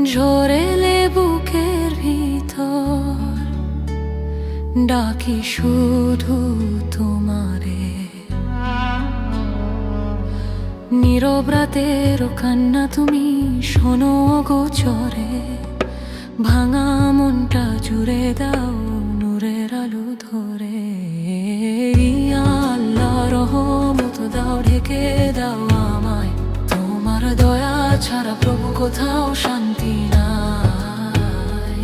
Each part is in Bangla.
ঝরেলে বুকের ভিতর ডাকি শুধু তোমারে। নীরব রাতের কান্না তুমি শোনো গোচরে, ভাঙা মনটা জুড়ে দাও নূরের আলো ধরে। ইয়া আল্লাহ রহমত দাও, ঢেকে দাও আমায়, তোমার দয়া ছাড়া প্রভু কোথাও শান্তি নাই।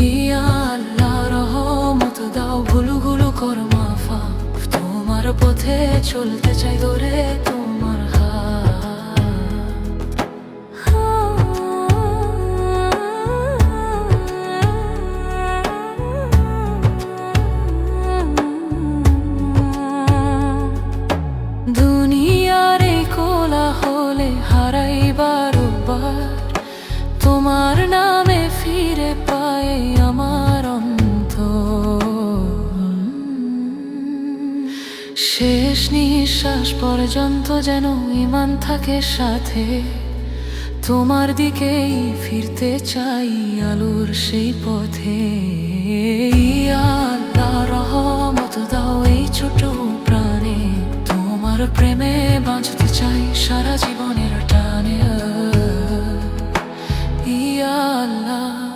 ইয়া আল্লাহ রহমত দাও, ভুলগুলো কর মাফা, তোমার পথে চলতে চাই ধরে তোমার দুনিয়ার এই কোলাহলে হারাই বারবার, তোমার নামে ফিরে পাই আমার অন্তর। শেষ নিঃশ্বাস পর্যন্ত যেন ঈমান থাকে সাথে, তোমার দিকেই ফিরতে চাই আলোর সেই পথে। ইয়া আল্লাহ রহমত দাও এই ছোট প্রাণে, তোমার প্রেমে বাঁচতে চাই সারা জীবনের টানে। ইয়া আল্লাহ।